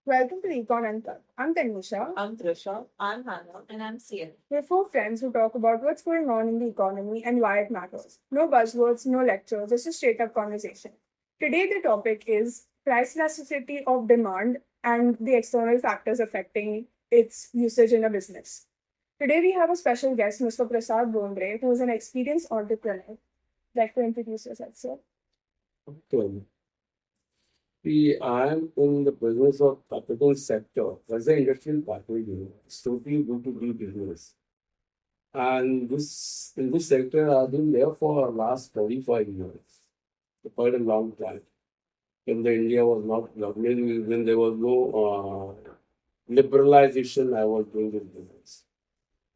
Welcome to Econ Unplugged. I'm Tanusha. I'm Trisha. I'm Hannah. And I'm Sia. We're four friends who talk about what's going on in the economy and why it matters. No buzzwords, no lectures, just a straight up conversation. Today, the topic is price elasticity of demand and the external factors affecting its usage in a business. Today, we have a special guest, Mr. Prasad Bondre, who is an experienced entrepreneur. Like to introduce yourself, sir. Okay. See, I'm in the business of capital sector. As an industrial packaging, it's totally B2B business. And this in this sector, I've been there for last 45 years. For quite a long time. When the India was not when there was no liberalization, I was doing this business.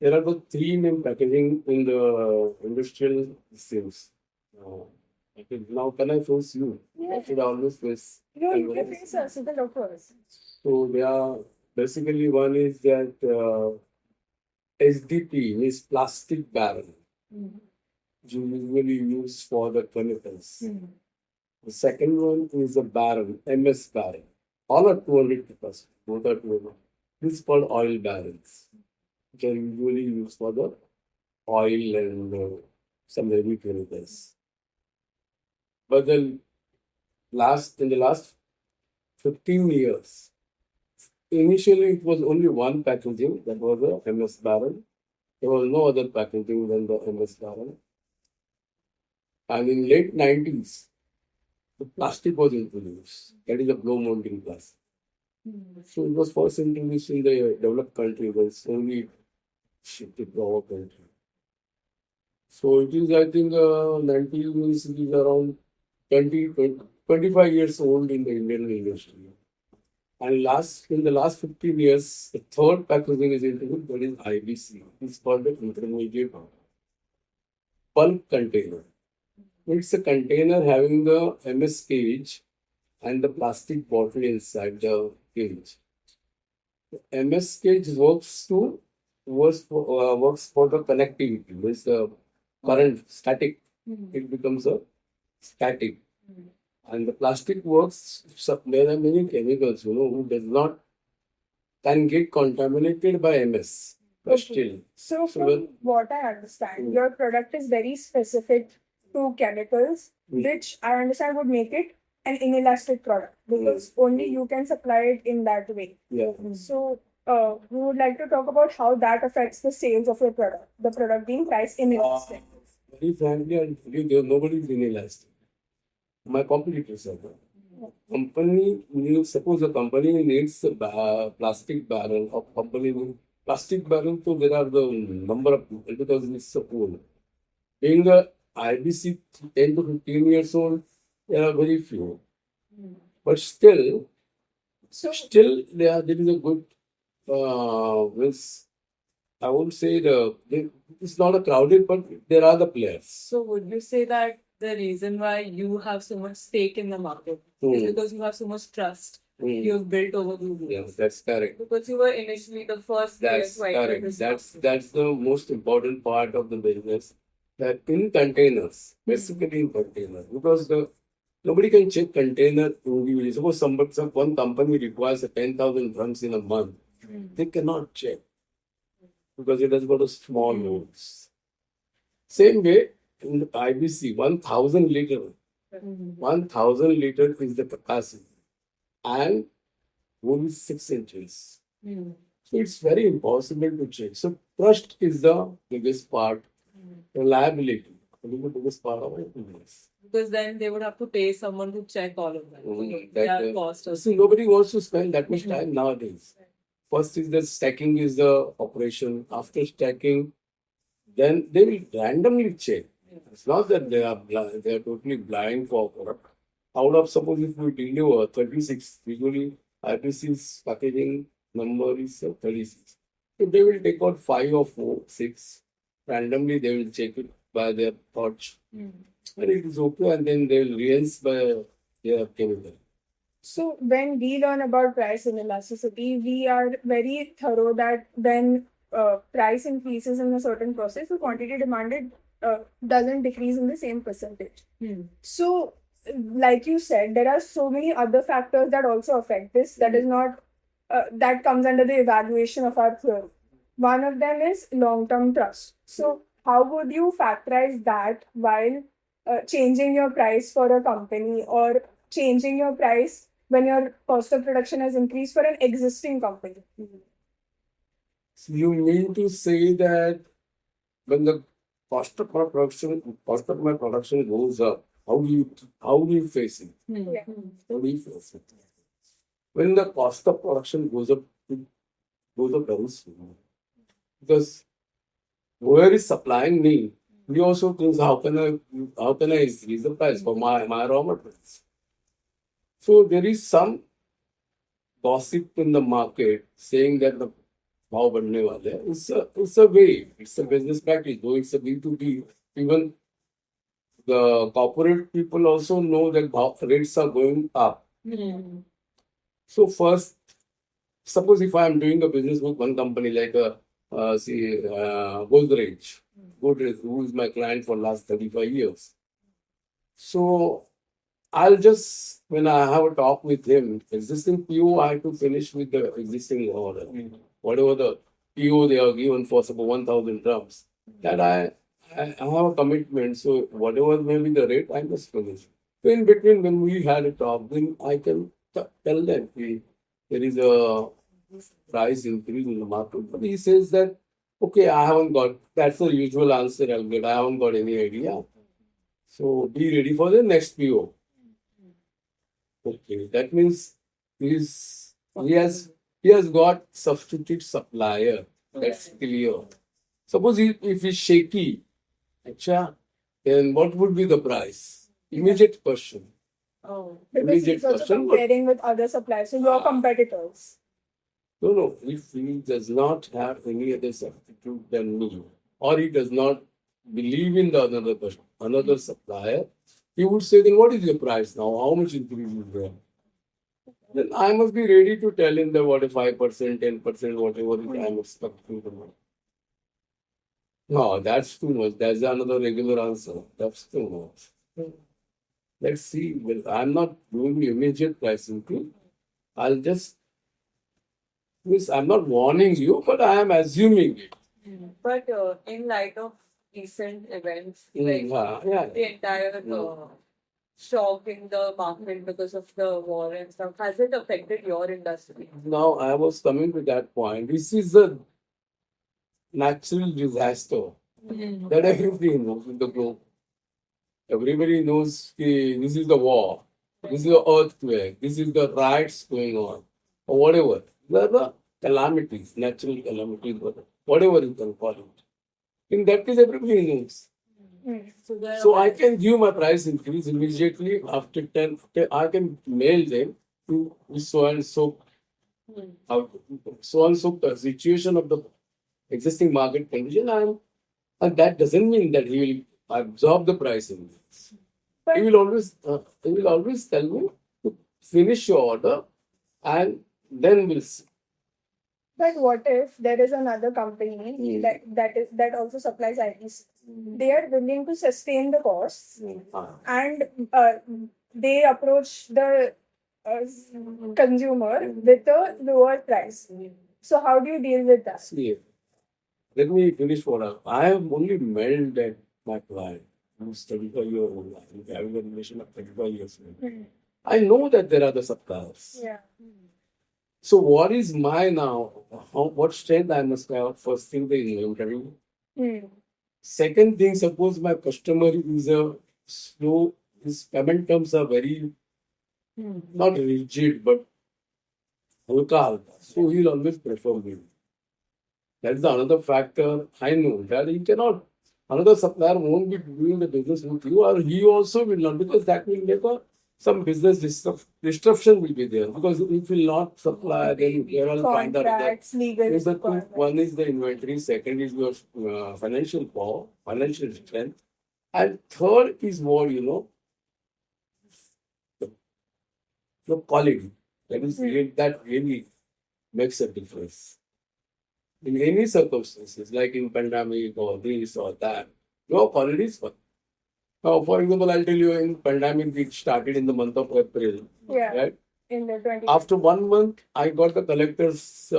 There are the three main packaging in the industrial things. Okay, now can I face you? Yeah. I should always face. No, you can face us, the locals. So they are basically one is that SDP means plastic barrel, usually used for the chemicals. The second one is a barrel, MS barrel. All are 200 capacity, both are 200. This is called oil barrels, which are usually used for the oil and some heavy chemicals. But in the last 15 years, initially it was only one packaging, that was the MS barrel. There was no other packaging than the MS barrel. And in late 90s, the plastic was introduced. That is a blow molding plastic. So it was first introduced in the developed country, but it's only shifted to our country. So it is, I think, 90 means it is around 25 years old in the Indian industry. And in the last 15 years, the third packaging is introduced, that is IBC. It's called the intermediate bulk container. It's a container having the MS cage and the plastic bottle inside the cage. The MS cage works for the connectivity. Means the current static. It becomes a static. And the plastic works, there are many chemicals, who can get contaminated by MS. But still. So from what I understand, your product is very specific to chemicals, which I understand would make it an inelastic product because only you can supply it in that way. Yeah. So we would like to talk about how that affects the sales of your product, the product being priced inelastic. Very frankly, I'll tell you, nobody is inelastic. My competitors are there. Suppose a company needs a plastic barrel of plastic barrel, so there are the number of people because it's a pool. Being the IBC 10 to 15 years old, there are very few. But still there is a good, I won't say it's not a crowded, but there are the players. So would you say that the reason why you have so much stake in the market is because you have so much trust you've built over the years? Yes, that's correct. Because you were initially the first That's player to enter correct. this That's the most important part of the business. That in containers, basically in containers, because nobody can check container individually. Suppose one company requires 10,000 drums in a month, they cannot check because it has got a small nodes. Same way in the IBC, 1,000 liter. 1,000 liter is the capacity, and only 6 inches. So it's very impossible to check. So trust is the biggest part. Reliability is the biggest part of it. Because then they would have to pay someone to check all of that. That cost us. See, nobody wants to spend that much time nowadays. First is the stacking is the operation. After stacking, then they will randomly check. It's not that they are totally blind for product. Out of suppose if we deliver 36, usually IPC's packaging number is 36. So they will take out 5 or 4, 6. Randomly they will check it by their torch. And it is okay, and then they will rinse by their chemical. So when we learn about price inelasticity, we are very thorough that when price increases in a certain process, the quantity demanded doesn't decrease in the same percentage. So, like you said, there are so many other factors that also affect this. That is not that comes under the evaluation of our theory. One of them is long-term trust. So, how would you factorize that while changing your price for a company or changing your price when your cost of production has increased for an existing company? So you mean to say that when the cost of my production goes up, how do you face it? Yeah. How do you face it? When the cost of production goes up, it goes up very soon. Because whoever is supplying me, he also thinks how can I increase the price for my raw materials. So there is some gossip in the market saying that the भाव बढ़ने वाले हैं. It's a business practice, though it's a B2B. Even the corporate people also know that rates are going up. So first, suppose if I am doing a business with one company like Godrej, who is my client for last 35 years. So I'll just, when I have a talk with him, existing PO, I have to finish with the existing order. Whatever the PO they are given for suppose 1,000 drums, that I have a commitment. So whatever may be the rate, I must finish. So in between, when we had a talk, then I can tell them there is a price increase in the market. But he says that, okay, I haven't got, that's the usual answer I'll get. I haven't got any idea. So be ready for the next PO. Okay, that means he has got substitute supplier. That's clear. Suppose if he's shaky, then what would be the price? Immediate question. Oh. Because Immediate he's also question. comparing with other suppliers, so your competitors. No. If he does not have any other substitute than me, or he does not believe in the another supplier, he would say, then what is your price now? How much increase is there? Then I must be ready to tell him that what a 5%, 10%, whatever I'm expecting to know. No, that's too much. That's another regular answer. That's too much. Let's see. Well, I'm not doing the immediate price increase. I'll just, I'm not warning you, but I am assuming it. But in light of recent events, Yeah. the entire shock in the market because of the war and stuff, has it affected your industry? Now I was coming to that point. This is a natural disaster that everybody knows in the globe. Everybody knows this is the war, this is the earthquake, this is the riots going on, or whatever. There are the calamities, natural calamities, whatever you can call it. In that case, everybody knows. So I can give my price increase immediately after 10. I can mail them to so and so the situation of the existing market condition. And that doesn't mean that he will absorb the price increase. But- He will always tell me to finish your order, and then we'll see. But what if there is another company that also supplies ITs? They are willing to sustain the costs and they approach the consumer with a lower price. So how do you deal with that? See, let me finish what I have only mailed at my client, who's 35 years old, having a relation of 35 years old. I know that there are the suppliers. Yeah. So what is my now? What strength I must have? First thing, the inventory. Second thing, suppose my customer is a slow, his payment terms are very not rigid but halka. So he'll always prefer me. That's the another factor. I know that he cannot. Another supplier won't be doing the business with you, or he also will not, because that will make some business disruption will be there. Because if you will not supply, then you will find out that Contracts, legal there's the two. requirements. One is the inventory, second is your financial power, financial strength, and third is what the quality. That really makes a difference. In any circumstances, like in pandemic or this or that, your quality is fine. Now, for example, I'll tell you in pandemic, it started in the month of April, Yeah. right? in the 20. After 1 month, I got the collector's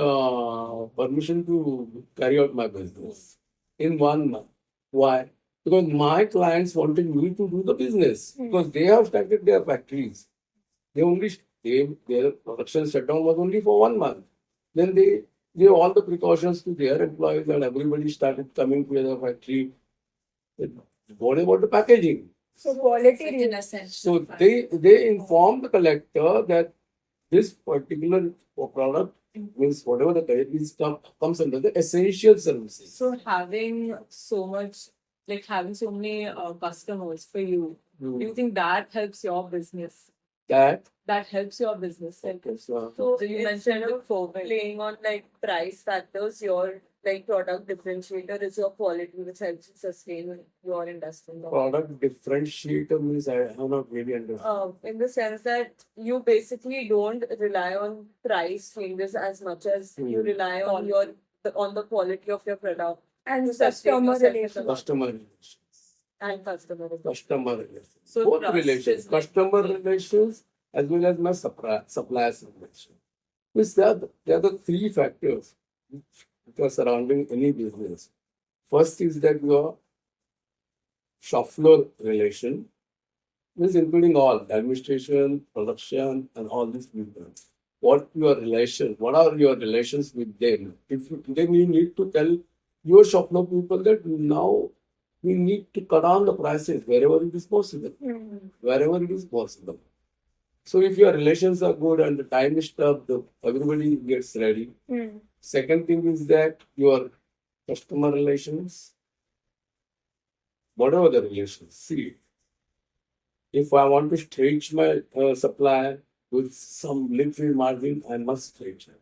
permission to carry out my business in 1 month. Why? Because my clients wanted me to do the business because they have started their factories. Their production shutdown was only for 1 month. Then they gave all the precautions to their employees and everybody started coming to their factory. What about the packaging? So quality It's like an really. essential So fact. they inform the collector that this particular product means whatever the category comes under the essential services. So having so much, like having so many customers for you, do you think that helps your business? That helps your business. Like, So so you mentioned before, playing on like price factors, your like product differentiator is your quality, which helps you sustain your industry. product differentiator means I have not really understood. In the sense that you basically don't rely on price changes as much as you rely on on the quality of your product And to sustain customer yourself in the relations. market. Customer relations. And customer relations. Customer relations. So Both trust relations. is like- Customer relations as well as my suppliers relations. Means there are the three factors which are surrounding any business. First is that your shop floor relation, means including all administration, production, and all these people. What are your relations with them? Then you need to tell your shop floor people that now we need to cut down the prices wherever it is possible. Wherever it is possible. So if your relations are good and the time is tough, everybody gets ready. Second thing is that your customer relations, whatever the relations, see, if I want to stretch my supply with some little margin, I must stretch it.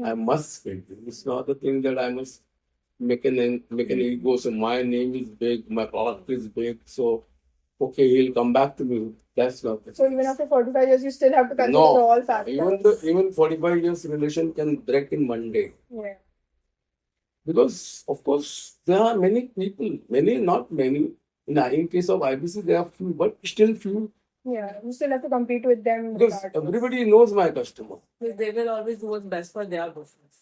I must stretch it. It's not the thing that I must make an ego. So my name is big, my product is big, so okay, he'll come back to me. That's not the So case. even after 45 years, you still have to consider No, all factors. even 45 years relation can break in one day. Yeah. Because of course there are many people, not many. In case of IBC, there are few, but still few. Yeah, you still have to compete with them. Because regardless. everybody knows my customer. Because they will always do what's best for their business.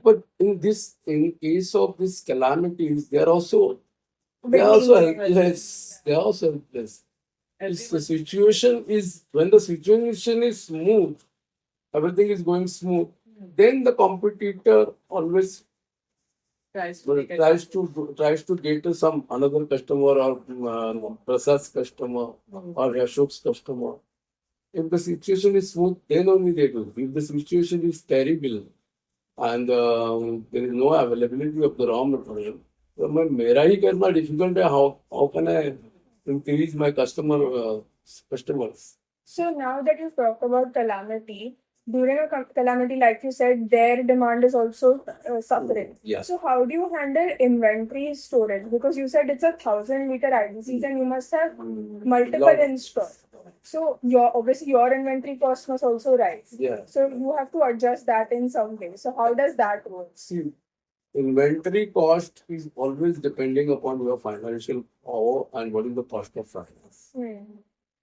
But in case of these calamities, they are also Big helpless. They are also helpless. When the situation is smooth, everything is going smooth, then the competitor always Tries to make it tries to get to some another customer or Prasad's customer or Ashok's customer. If the situation is smooth, then only they do. If the situation is terrible and there is no availability of the raw material, then मेरा ही करना difficult है. How can I increase my customers? So now that you've talked about calamity, during a calamity, like you said, their demand is also suffering. Yeah. So how do you handle inventory storage? Because you said it's 1,000-liter IBCs and you must have multiple Lot. in store. So obviously your inventory cost must also rise. Yeah. So you have to adjust that in some way. So how does that work? See, inventory cost is always depending upon your financial power and what is the cost of finance.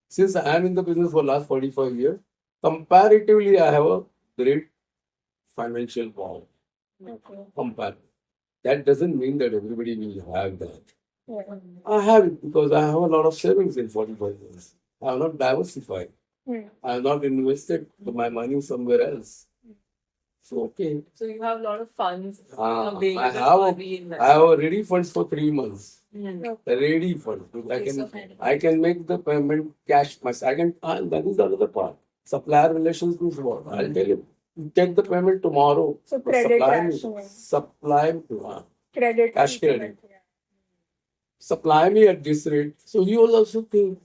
Since I am in the business for last 45 years, comparatively I have a great financial power. Okay. That doesn't mean that everybody will have that. Yeah. I have it because I have a lot of savings in 45 years. I have not diversified. I have not invested my money somewhere else. So, okay. So you have a lot of funds I available for reinvestment. have a ready funds for 3 months. Mm. A ready fund. I can make the payment cash. And that is the other part. Supplier relations is what? I'll tell you. You take the payment tomorrow. So credit Supply me. Credit. Cash credit. Supply me at this rate. So you will also think.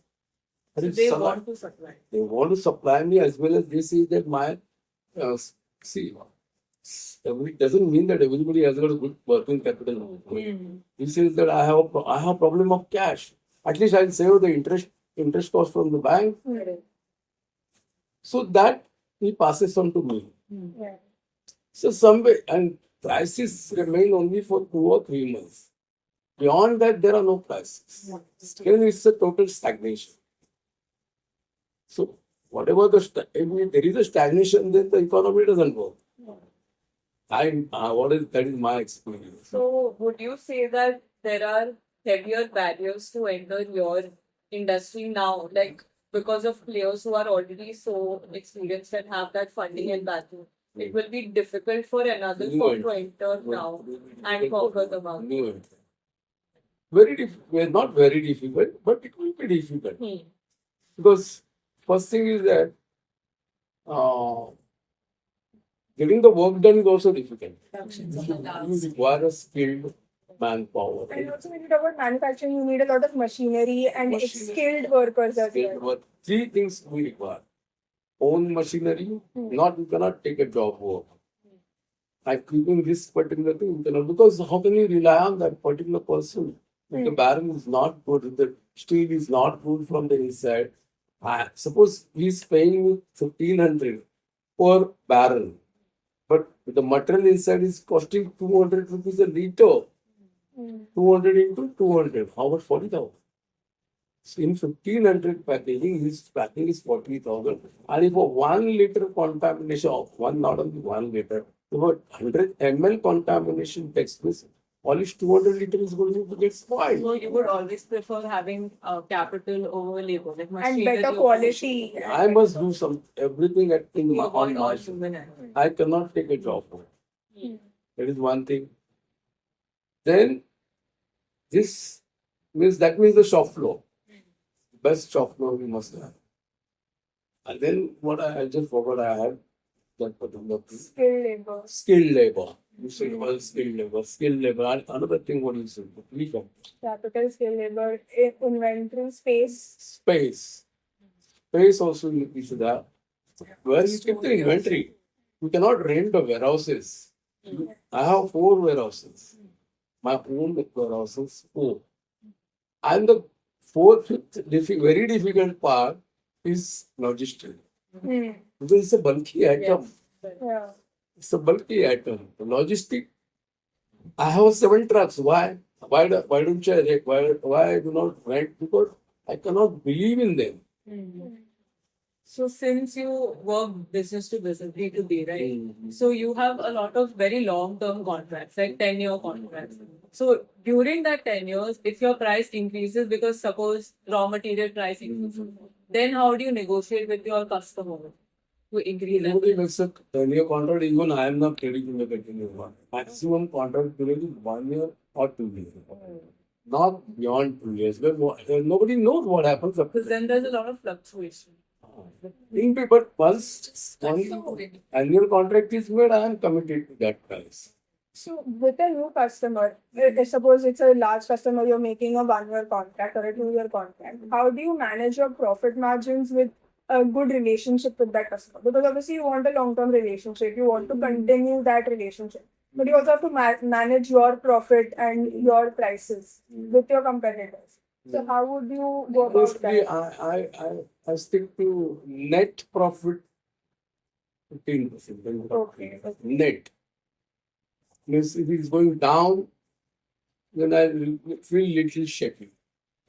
So they want to supply. They want to supply me as well as they see that my it doesn't mean that everybody has got a good working capital. He says that I have a problem of cash. At least I'll save the interest cost from the bank. So that he passes on to me. Yeah. So somewhere and prices remain only for 2 or 3 months. Beyond that, there are no prices. Then it's a total stagnation. So whatever if there is a stagnation, then the economy doesn't work. That is my experience. So, would you say that there are heavier barriers to enter your industry now, like because of players who are already so experienced and have that funding and backing? It will be difficult for another firm to enter now and conquer the market. New very difficult, not very difficult, but it will be difficult. Because first thing is that uh, getting the work done is also difficult. You require a skilled manpower. And also, when you talk about manufacturing, you need a lot of machinery and skilled workers as well. Three things we require: own machinery, you cannot take a job work. Like keeping this particular thing, you cannot, because how can you rely on that particular person? If the barrel is not good, if the steel is not good from the inside. Suppose he's paying you 1,500 per barrel, but the material inside is costing 200 rupees a liter. 200 into 200, how much? 40,000. So in 1,500 packaging, his packing is 40,000. And if a 1 liter contamination of not only 1 liter, about 100 ml contamination takes place, all is 200 liters is going to get spoiled. So, you would always prefer having capital over labor, like And better quality. I must do everything on my human error. I cannot take a job. That is one thing. Then that means the shop floor. Best shop floor we must have. And then what I just forgot, I had that particular thing. Skilled labor. Skilled labor. You said well, skilled labor. Skilled labor. And another thing, what you said? Capital, skilled labor, inventory, space. Space. Space also you should have. Where you keep the inventory? You cannot rent the warehouses. I have 4 warehouses. My own warehouses, 4. And the fifth very difficult part is logistics. Because it's a bulky item. Yeah. It's a bulky item. The logistic. I have 7 trucks. Why? Why don't I rent? Why I do not rent? Because I cannot believe in them. So, since you work business to business, B2B, right? So, you have a lot of very long-term contracts, like 10-year contracts. So, during that 10 years, if your price increases, because suppose raw material price increases, then how do you negotiate with your customer to increase Nobody it? makes a 10-year contract. Even I am not ready to make a 10-year one. Maximum contract period is 1 year or 2 years. Not beyond 2 years. But nobody knows what happens after Because then there's a lot of fluctuation. But once annual contract is made, I am committed to that price. So, with a new customer, suppose it's a large customer, you're making a 1-year contract or a 2-year contract. How do you manage your profit margins with a good relationship with that customer? Because obviously, you want a long-term relationship, you want to continue that relationship, but you also have to manage your profit and your prices with your competitors. So, how would you go about Mostly, that? I stick to net profit 15%. Okay. Net. Means if it's going down, then I will feel little shaky.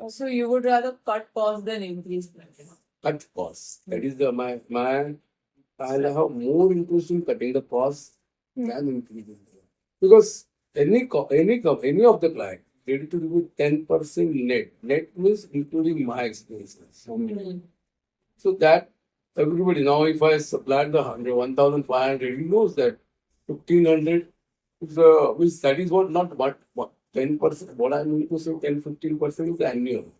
So, you would rather cut costs than increase price. Cut costs. That is I'll have more interest in cutting the costs than increasing them. Because any of the client ready to do with 10% net. Net means including my expenses. So that everybody now, if I supply the 1,500, he knows that 1,500 is that is not what 10%. What I mean to say 10-15% is annual.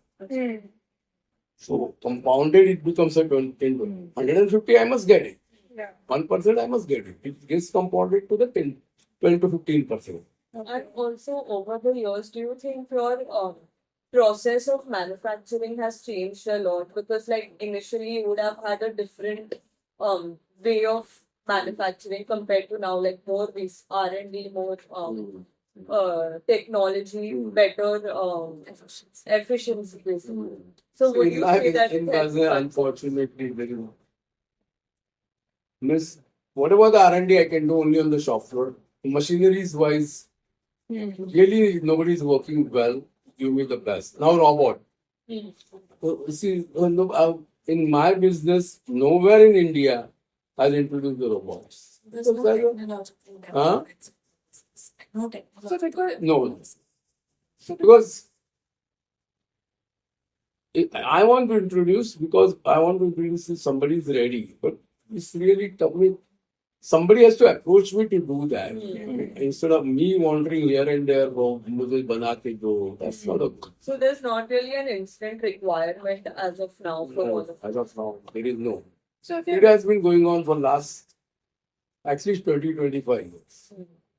So compounded, it becomes a 20. 150, I must get it. Yeah. 1% I must get it. It gets compounded to the 12 to 15%. And also, over the years, do you think your process of manufacturing has changed a lot? Because, like, initially you would have had a different way of manufacturing compared to now, like more R&D, more technology, better efficiency, basically. So, would you say that in Gaza, unfortunately, miss whatever the R&D I can do only on the shop floor. Machineries wise, really nobody is working well. Give me the best. Now robot. See, in my business, nowhere in India has introduced the robots. There's So no that's a- technological Huh? development. No So technological because, no. So because I want to introduce because I want to introduce if somebody is ready. But it's really tough. Somebody has to approach me to do that. Instead of me wandering here and there, oh, मुझे बना के दो. That's not a So there's not really an instant requirement as of now for all of us. as of now. There is no. So if It you has been going on for last at least 20-25 years.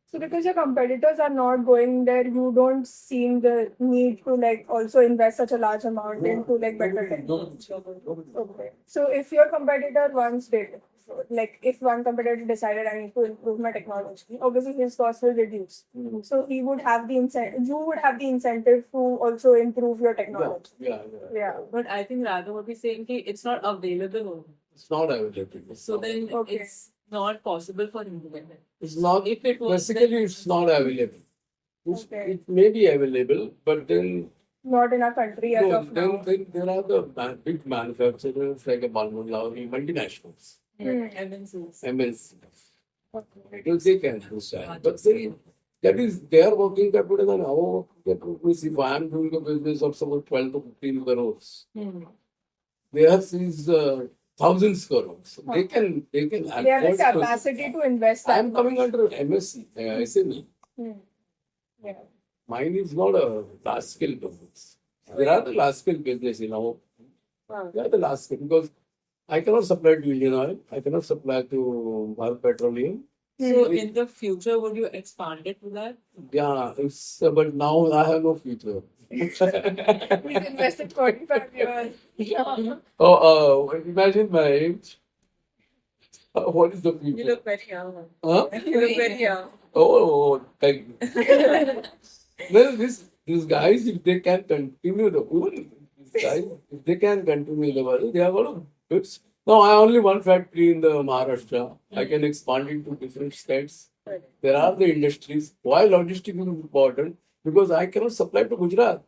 So because your competitors are not going there, you don't seem the need to like also invest such a large amount into like better technology. Okay. So if your competitor once did, like if one competitor decided I need to improve my technology, obviously his cost will reduce. So he would have the incentive. You would have the incentive to also improve your technology. Yeah. Yeah. But I think Radha would be saying ki it's not available only. It's not available. So then Okay. it's not possible for him to get it. It's not. If it was Basically, it's not available. Okay. It may be available, but then Not in our country as no, of now. then there are the big manufacturers like a Balmain Lowry, multinationals, MNCs. MNCs. Okay. Because they can do that. But then that is their working capital and our working capital. Means if I am doing a business of about 12 to 15 crores, theirs is thousands crores. So they can They have the afford to. capacity to invest I that am coming much. under MSc, SME. Hmm. Yeah. Mine is not a large scale business. There are the large scale business, They are the large scale because I cannot supply to Indian Oil. I cannot supply to Bharat Petroleum. So in the future, would you expand it to that? Yeah, it's but now I have no future. He's invested 45 years. Imagine my age. What is the You future? look very young. Huh? You look very young. Thank you. Well, these guys, if they can continue these guys, if they can continue the work, they have a lot of goods. Now, I only one factory in the Maharashtra. I can expand it to different states. There are the industries. Why logistics is important? Because I cannot supply to Gujarat.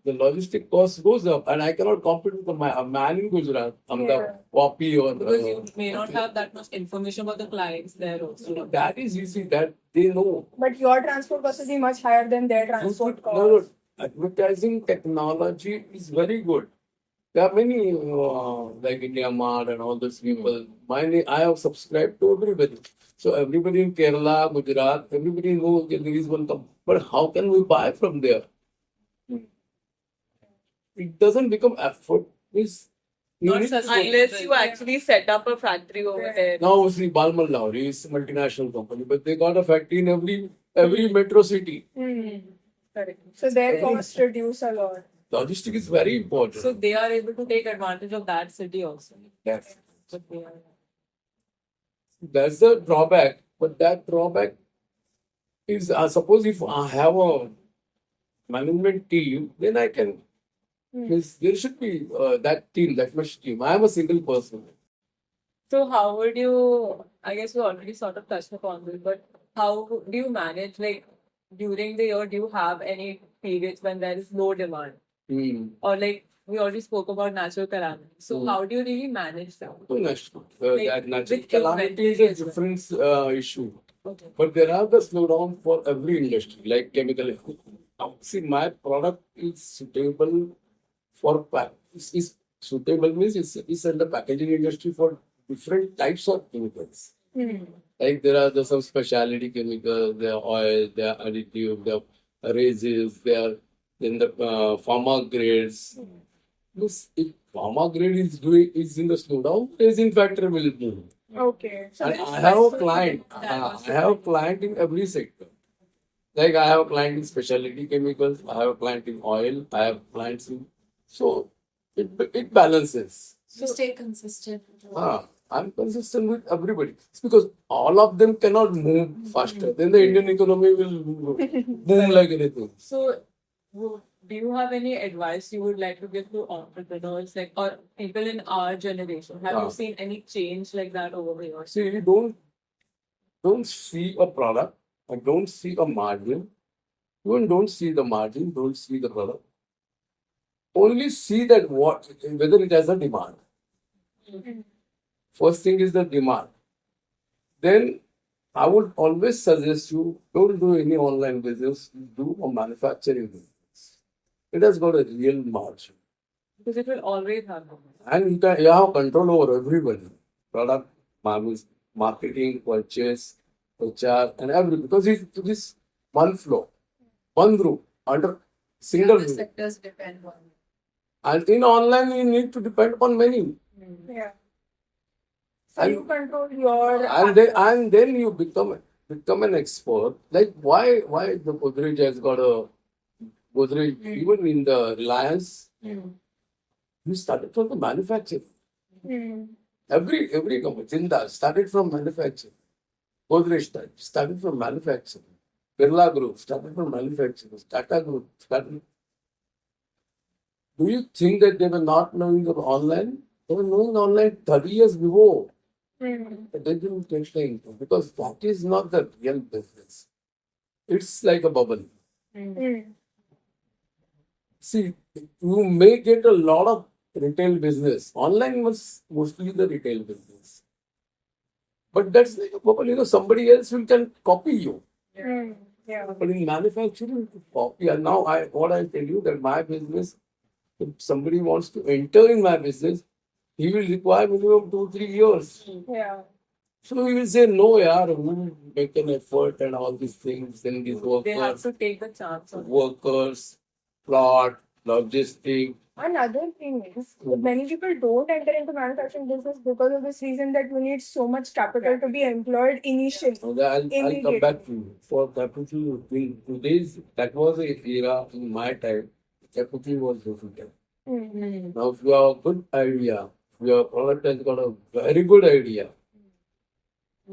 The logistic cost goes up, and I cannot compete with a man in Gujarat. The copy or Because you may not have that much information about the clients there also. that is easy. That they know. But your transport cost will be much higher than their transport cost. No, advertising technology is very good. There are many like India Mart and all those people. I have subscribed to everybody. So everybody in Kerala, Gujarat, everybody knows that there is one company. But how can we buy from there? It doesn't become effort. Unless you actually set up a factory over there. Now see Balmain Lowry is a multinational company, but they got a factory in every metro city. Correct. So their costs reduce a lot. Logistic is very important. So they are able to take advantage of that city also. Yes. But they are. That's the drawback. But that drawback is, suppose if I have a management team, then I can. There should be that team, that much team. I am a single person. So how would you, I guess we already sort of touched upon this, but how do you manage, like during the year, do you have any periods when there is low demand? Or like we already spoke about natural calamities. So how do you really manage that? So natural, Like, that natural with calamity is inventory a as well. different issue. Okay. But there are the slowdown for every industry, like chemical. Now, see, my product is suitable for is suitable means it's in the packaging industry for different types of chemicals. Like there are some specialty chemicals, there are oil, there are additive, there are resins, there are then the pharma grades. If pharma grade is in the slowdown, resin factor will move. Okay. So And this- I have a client. I have a client in every sector. Like I have a client in specialty chemicals. I have a client in oil. I have clients in. So it balances. You stay consistent. I'm consistent with everybody. It's because all of them cannot move faster. Then the Indian economy will boom like anything. So do you have any advice you would like to give to entrepreneurs, like or people in our generation? Have you seen any change like that over the years? See, don't see a product. And don't see a margin. Even don't see the margin. Don't see the product. only see that whether it has a demand. First thing is the demand. Then I would always suggest you don't do any online business, do a manufacturing business. It has got a real margin. Because it will always happen. And you have control over everybody. Product, marketing, purchase, HR, and everything. Because it's this one flow, one group, under single The roof. sectors depend on. And in online, you need to depend upon many. Yeah. So And- you control your And then you become an expert. Like why the Godrej has got a Godrej even in the Reliance, you started from the manufacturing. Mm. Every company, Jinda started from manufacturing. Godrej started from manufacturing. Birla Group started from manufacturing. Tata Group started. Do you think that they were not knowing of online? They were knowing online 30 years before. Mm. But they didn't take time because that is not the real business. It's like a bubble. Mm. See, you may get a lot of retail business. Online was mostly the retail business. But that's like a bubble, somebody else can copy you. Mm. Yeah. But in manufacturing, to copy. And now what I tell you that my business, if somebody wants to enter in my business, he will require minimum 2-3 years. Yeah. So he will say, no, yaar, we will make an effort and all these things, and these They have workers, to take the chance on it. workers, plot, logistic. Another thing is, many people don't enter into manufacturing business because of this reason that you need so much capital to be employed initially. Okay, I'll come Immediately. back to you. For capital, in today's, that was a era in my time, capital was difficult. Mm. Now, if you have a good idea, your product has got a very good idea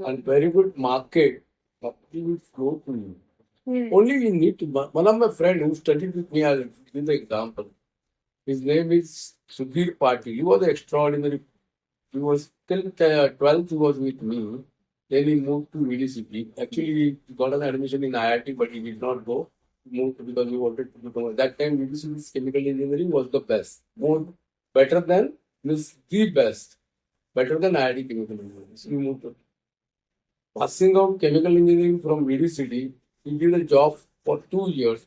and very good market, capital will flow to you. Mm. Only you need to. One of my friends who studied with me, I'll give the example. His name is Sudhir Patil. He was extraordinary. He was till 12th, he was with me. Then he moved to VDCP. Actually, he got an admission in IIT, but he did not go. He moved because he wanted to become. At that time, VDCP's chemical engineering was the best. More better than means the best. Better than IIT chemical engineering. So he moved to. Passing out chemical engineering from VDCT, he did a job for 2 years.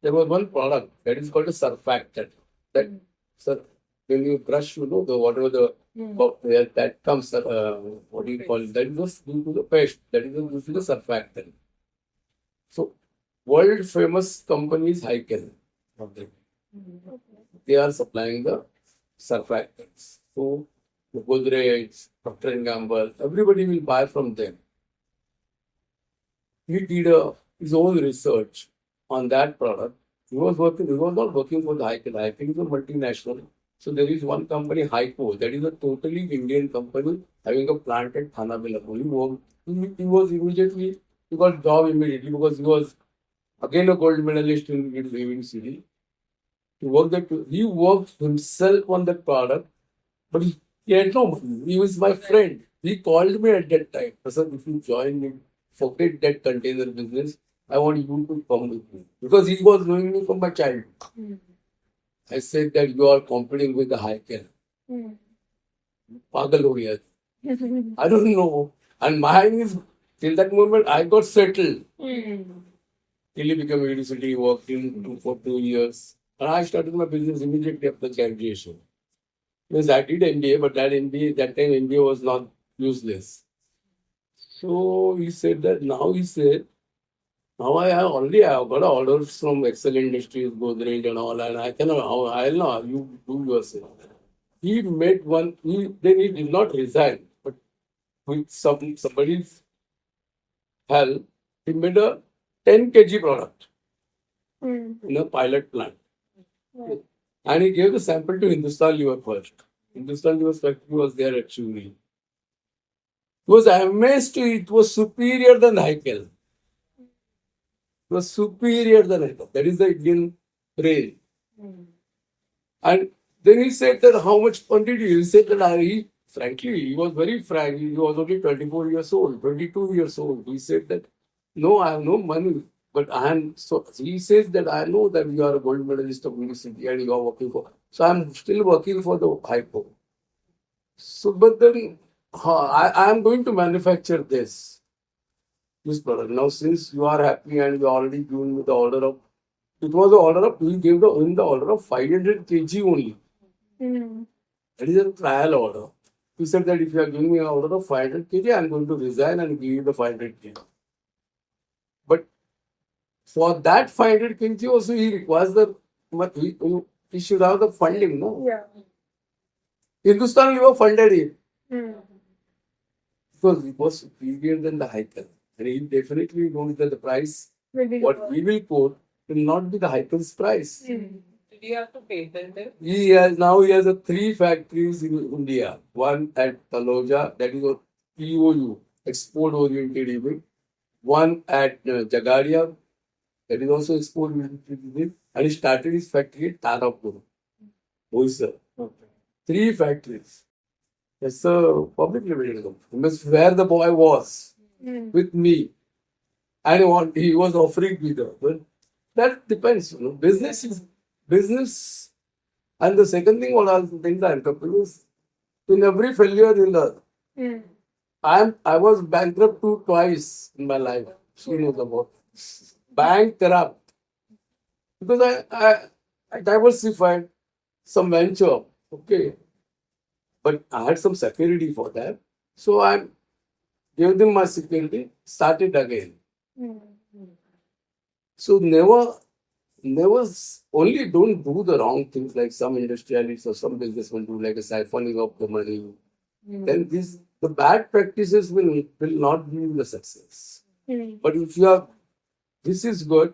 There was one product that is called a surfactant. That when you brush, the whatever that comes, what do you call it? That is due to the paste. That is due to the surfactant. So, world famous company is Heikel. They are supplying the surfactants. So, the Godrej, Procter & Gamble, everybody will buy from them. He did his own research on that product. He was not working for the Heikel. Heikel is a multinational. So there is one company, Hyco, that is a totally Indian company having a plant at Thana Belapur. He got job immediately because he was again a gold medalist in Living City. He worked himself on that product, but he had no money. He was my friend. He called me at that time. Prasad, if you join me, forget that container business. I want you to come with me. Because he was knowing me from my childhood. I said that you are competing with the Heikel. Pagal ho gaya. I don't know. And mine is, till that moment, I got settled. Till he became university, worked for 2 years. And I started my business immediately after graduation. Because I did MBA, but that time MBA was not useless. So he said that now now I have got orders from Excel Industries, Godrej and all, and I'll know, you do yourself. He made one, then he did not resign, but with somebody's help, he made a 10 kg product in a pilot plant. And he gave the sample to Hindustan Lever first. Hindustan Lever's factory was there at Churi. He was amazed it was superior than Heikel. It was superior than Heikel. That is the Indian rail. And then he said that how much quantity? He said that he was very frank. He was only 24 years old, 22 years old. He said that, no, I have no money. But so he says that I know that you are a gold medalist of university and you are working for. So I'm still working for the hypo. So, but then I am going to manufacture this product. Now, since you are happy and you already given me the order of, it was the order of, we gave the order of 500 kg only. Mm. That is a trial order. He said that if you are giving me an order of 500 kg, I'm going to resign and give you the 500 kg. But for that 500 kg also, he requires he should have the funding, no? Yeah. Hindustan Lever funded it Mm. because it was superior than the Hyper. And he definitely knows that the price, Will be what lower. we will quote, will not be the Hyper's price. Mm. Did you have to patent it? He has a 3 factories in India. One at Taloja, that is a EOU, export oriented event. One at Jagadia, that is also export oriented event. And he started his factory at Tarapur, Boisar. 3 factories. It's a public limited company. That's where the boy was Mm. with me. And he was offering me the. But that depends, Business is business. And the second thing, what I think the entrepreneurs, in every failure you learn. Mm. I was bankrupt twice in my life. She knows about bankrupt because I diversified some venture. Okay, but I had some security for that, so I gave them my security. Started again. Mm. So never only don't do the wrong things like some industrialists or some businessmen do, like a siphoning of the money. Then the bad practices will not give you the success. Mm. But if you are, this is good.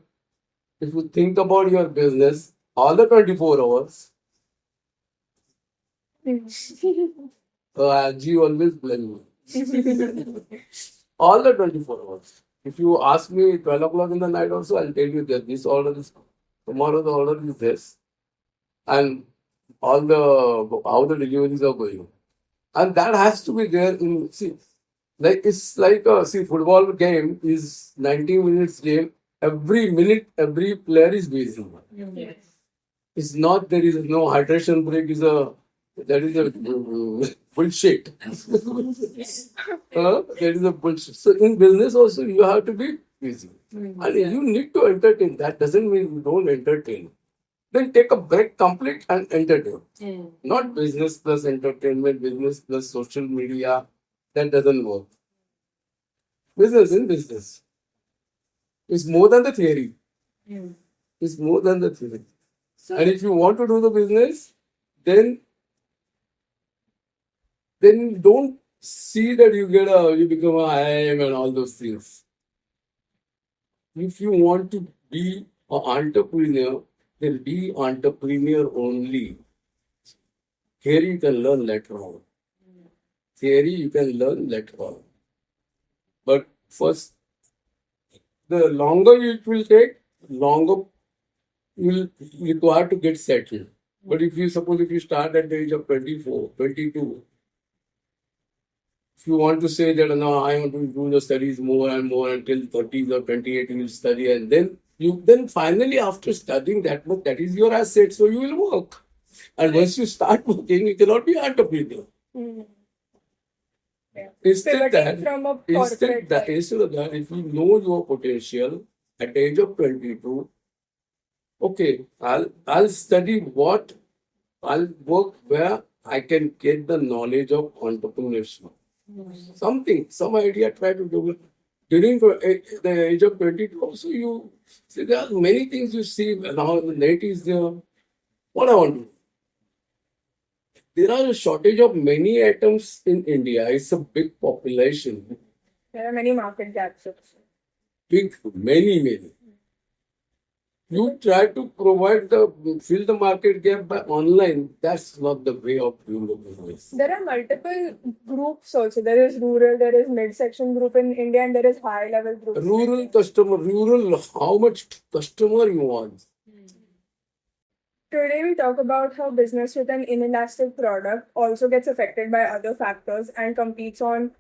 If you think about your business all the 24 hours, Mm. G always blame me. All the 24 hours. If you ask me 12 o'clock in the night also, I'll tell you that this order is, tomorrow the order is this. And all how the deliveries are going. And that has to be there in, it's like football game is 90 minutes game. Every minute, every player is busy. Yes. It's not there is no hydration break that is a bullshit. That is a bullshit. So in business also you have to be busy. And you need to entertain. That doesn't mean you don't entertain. Then take a break complete and entertain. Not business plus entertainment, business plus social media. That doesn't work. Business in business. It's more than the theory. It's more than the theory. So, And if you want to do the business, then don't see that you become a IIM and all those things. If you want to be an entrepreneur, then be entrepreneur only. Theory you can learn later on. Theory you can learn later on. But first, the longer it will take, longer you will require to get settled. But if you start at the age of 24, 22, if you want to say that no, I want to do the studies more and more until 30s or 28, you will study, and then finally after studying that much, that is your asset, so you will work. And once you start working, you cannot be entrepreneur. mm. Yeah. Instead Pivoting from a corporate life. instead of that, if you know your potential at the age of 22, okay, I'll study I'll work where I can get the knowledge of entrepreneurship. Some idea try to do it. During the age of 22, also you see there are many things you see now the net is there. What I want to do? There are a shortage of many items in India. It's a big population. There are many market gaps. Also. Big, many. You try to fill the market gap by online. That's not the way of doing the business. There are multiple groups also. There is rural, there is mid-section group in India, and there is high-level group. Rural, how much customer you want? Today we talk about how business with an inelastic product also gets affected by other factors and competes on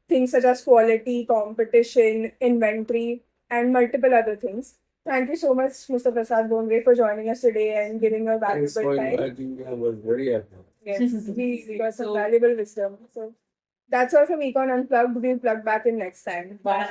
things such as quality, competition, inventory, and multiple other things. Thank you so much, Mr. Prasad Bondre, for joining us today and giving your Thanks valuable for time. inviting me. I was very happy. Yes, we got some So- valuable wisdom. So that's all from Econ Unplugged. We'll plug back in next time. Bye.